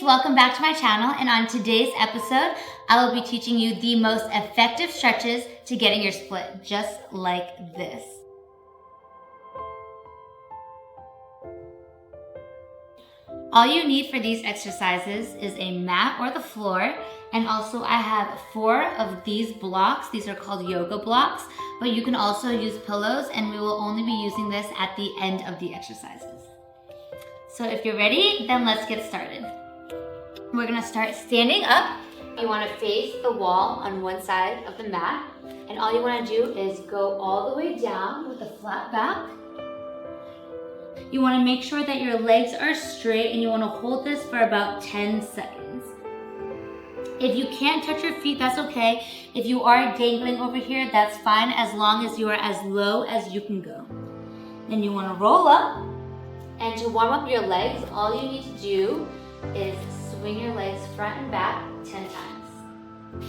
welcome back to my channel, and on today's episode, I will be teaching you the most effective stretches to getting your split, just like this. All you need for these exercises is a mat or the floor, and also I have 4 of these blocks. These are called yoga blocks, but you can also use pillows, and we will only be using this at the end of the exercises. So if you're ready, then let's get started. We're gonna start standing up. You wanna face the wall on one side of the mat, and all you wanna do is go all the way down with a flat back. You wanna make sure that your legs are straight, and you wanna hold this for about 10 seconds. If you can't touch your feet, that's okay. If you are dangling over here, that's fine, as long as you are as low as you can go. Then you wanna roll up, and to warm up your legs, all you need to do is swing your legs front and back 10 times.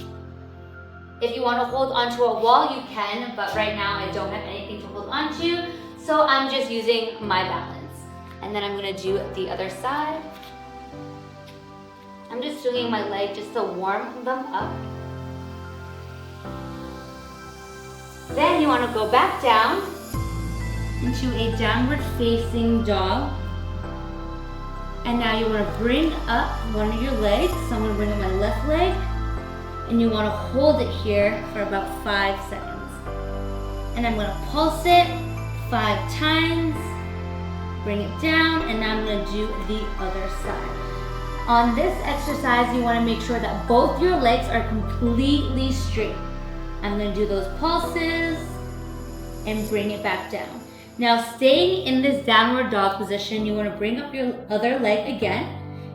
If you want to hold onto a wall, you can, but right now I don't have anything to hold onto, so I'm just using my balance. And then I'm going to do the other side. I'm just swinging my leg just to warm them up. Then you want to go back down into a downward facing dog. And now you want to bring up one of your legs. So I'm going to bring up my left leg, and you want to hold it here for about 5 seconds. And I'm going to pulse it 5 times, bring it down, and now I'm going to do the other side. On this exercise, you want to make sure that both your legs are completely straight. I'm going to do those pulses and bring it back down. Now, staying in this downward dog position, you want to bring up your other leg again,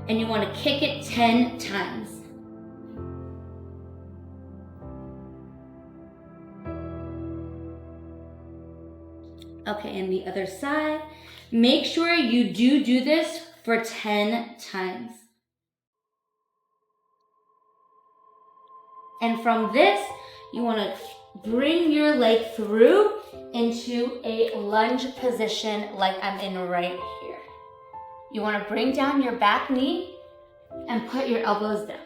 and you want to kick it 10 times. Okay, and the other side. Make sure you do this for 10 times. And from this, you want to bring your leg through into a lunge position like I'm in right here. You want to bring down your back knee and put your elbows down.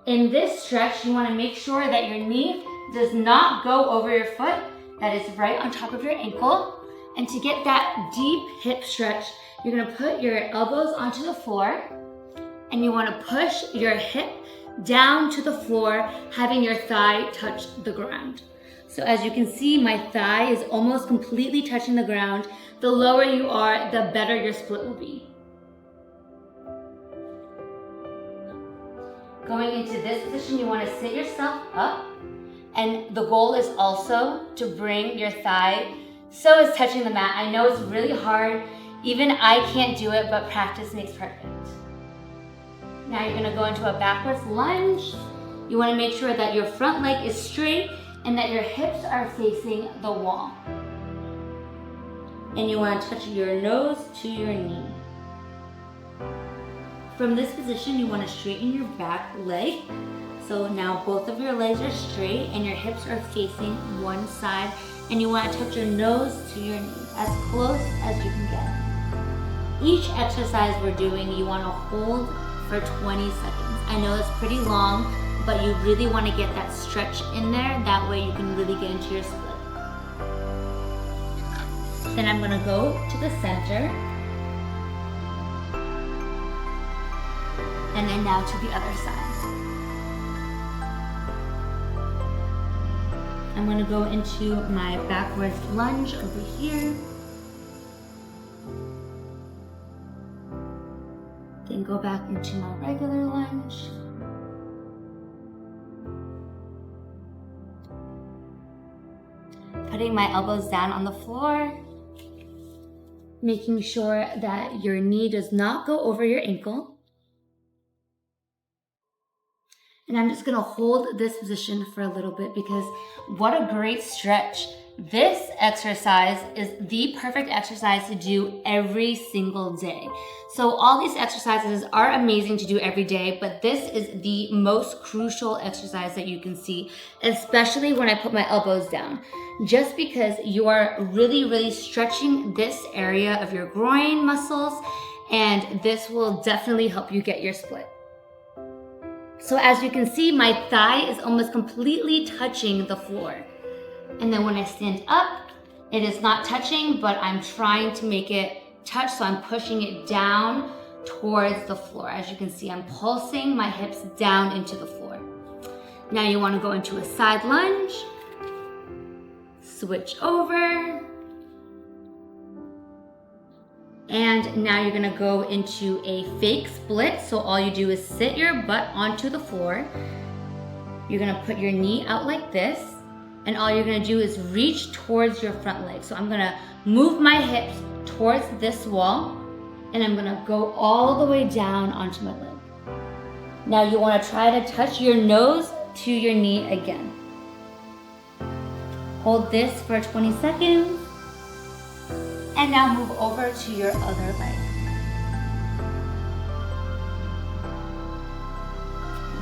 In this stretch, you want to make sure that your knee does not go over your foot, that is right on top of your ankle. And to get that deep hip stretch, you're going to put your elbows onto the floor, and you want to push your hip down to the floor, having your thigh touch the ground. So as you can see, my thigh is almost completely touching the ground. The lower you are, the better your split will be. Going into this position, you want to sit yourself up, and the goal is also to bring your thigh so it's touching the mat. I know it's really hard. Even I can't do it, but practice makes perfect. Now you're going to go into a backwards lunge. You want to make sure that your front leg is straight and that your hips are facing the wall. And you want to touch your nose to your knee. From this position, you want to straighten your back leg. So now both of your legs are straight and your hips are facing one side. And you want to touch your nose to your knee, as close as you can get. Each exercise we're doing, you want to hold for 20 seconds. I know it's pretty long, but you really want to get that stretch in there. That way you can really get into your split. Then I'm going to go to the center. And then now to the other side. I'm going to go into my backwards lunge over here. Then go back into my regular lunge. Putting my elbows down on the floor. Making sure that your knee does not go over your ankle. And I'm just gonna hold this position for a little bit because what a great stretch. This exercise is the perfect exercise to do every single day. So all these exercises are amazing to do every day, but this is the most crucial exercise that you can see, especially when I put my elbows down. Just because you are really stretching this area of your groin muscles, and this will definitely help you get your split. So as you can see, my thigh is almost completely touching the floor. And then when I stand up, it is not touching, but I'm trying to make it touch, so I'm pushing it down towards the floor. As you can see, I'm pulsing my hips down into the floor. Now you want to go into a side lunge, switch over, and now you're gonna go into a fake split. So all you do is sit your butt onto the floor. You're gonna put your knee out like this, and all you're gonna do is reach towards your front leg. So I'm gonna move my hips towards this wall, and I'm gonna go all the way down onto my leg. Now you wanna try to touch your nose to your knee again. Hold this for 20 seconds, and now move over to your other leg.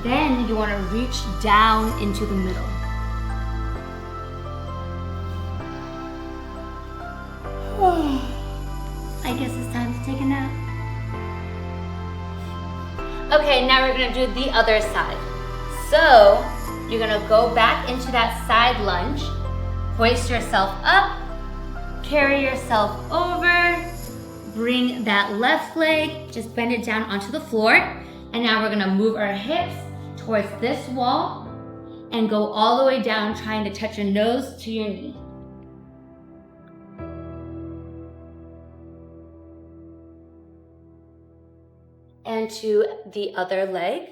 Then you wanna reach down into the middle. I guess it's time to take a nap. Okay, now we're gonna do the other side. So you're gonna go back into that side lunge, hoist yourself up, carry yourself over, bring that left leg, just bend it down onto the floor, and now we're gonna move our hips towards this wall and go all the way down, trying to touch your nose to your knee. And to the other leg.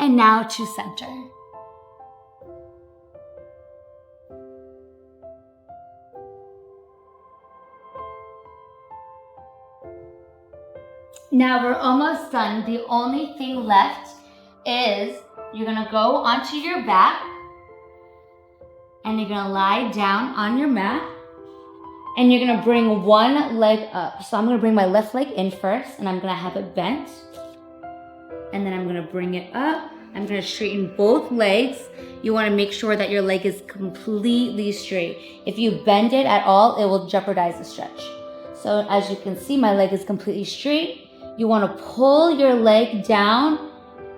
And now to center. Now we're almost done. The only thing left is you're gonna go onto your back and you're gonna lie down on your mat and you're gonna bring one leg up. So I'm gonna bring my left leg in first and I'm gonna have it bent. And then I'm gonna bring it up. I'm gonna straighten both legs. You wanna make sure that your leg is completely straight. If you bend it at all, it will jeopardize the stretch. So as you can see, my leg is completely straight. You wanna pull your leg down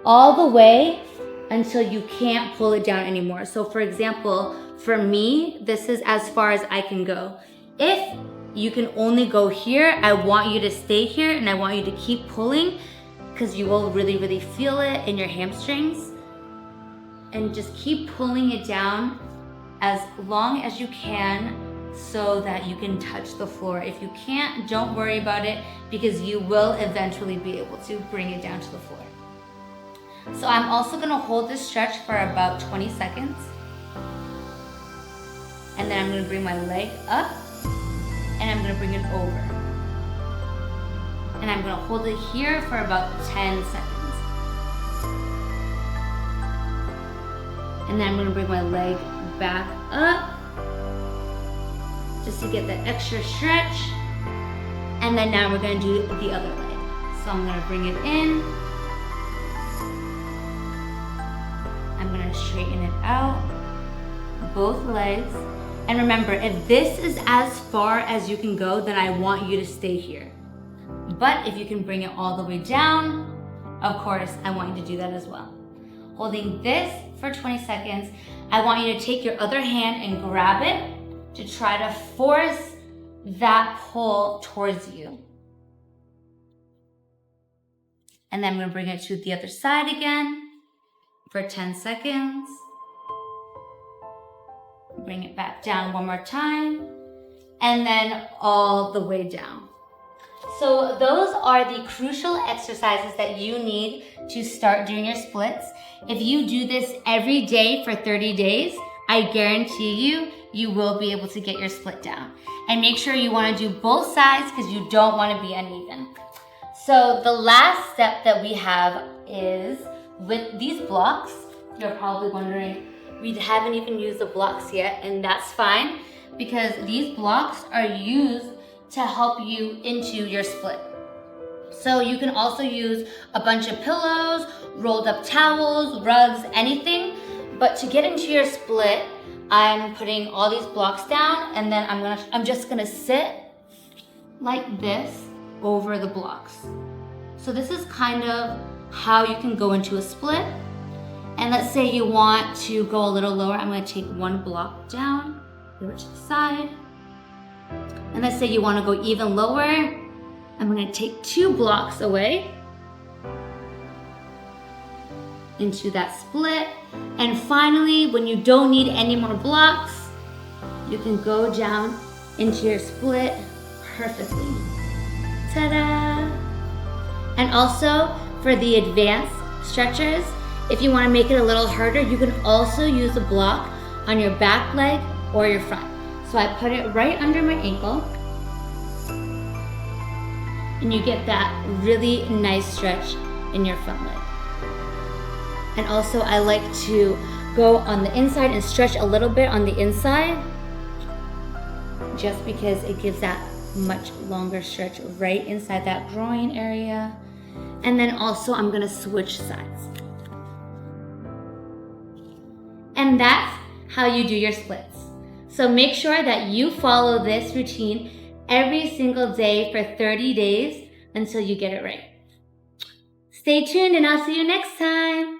all the way until you can't pull it down anymore. So for example, for me, this is as far as I can go. If you can only go here, I want you to stay here and I want you to keep pulling because you will really, really feel it in your hamstrings. And just keep pulling it down as long as you can so that you can touch the floor. If you can't, don't worry about it because you will eventually be able to bring it down to the floor. So I'm also gonna hold this stretch for about 20 seconds. And then I'm gonna bring my leg up and I'm gonna bring it over. And I'm gonna hold it here for about 10 seconds. And then I'm gonna bring my leg back up just to get that extra stretch. And then now we're gonna do the other leg. So I'm gonna bring it in. I'm gonna straighten it out, both legs. And remember, if this is as far as you can go, then I want you to stay here. But if you can bring it all the way down, of course, I want you to do that as well. Holding this for 20 seconds, I want you to take your other hand and grab it to try to force that pull towards you. And then I'm gonna bring it to the other side again for 10 seconds. Bring it back down one more time, and then all the way down. So those are the crucial exercises that you need to start doing your splits. If you do this every day for 30 days, I guarantee you, you will be able to get your split down. And make sure you wanna do both sides because you don't wanna be uneven. So the last step that we have is with these blocks. You're probably wondering, we haven't even used the blocks yet, and that's fine because these blocks are used to help you into your split. So you can also use a bunch of pillows, rolled up towels, rugs, anything, But to get into your split, I'm putting all these blocks down, and then I'm just gonna sit like this over the blocks. So this is kind of how you can go into a split. And let's say you want to go a little lower. I'm gonna take one block down, over to the side. And let's say you wanna go even lower. I'm gonna take 2 blocks away into that split. And finally, when you don't need any more blocks, you can go down into your split perfectly. Ta-da! And also, for the advanced stretchers, if you want to make it a little harder, you can also use a block on your back leg or your front. So I put it right under my ankle, and you get that really nice stretch in your front leg. And also I like to go on the inside and stretch a little bit on the inside, just because it gives that much longer stretch right inside that groin area. And then also I'm gonna switch sides. And that's how you do your splits. So make sure that you follow this routine every single day for 30 days until you get it right. Stay tuned and I'll see you next time.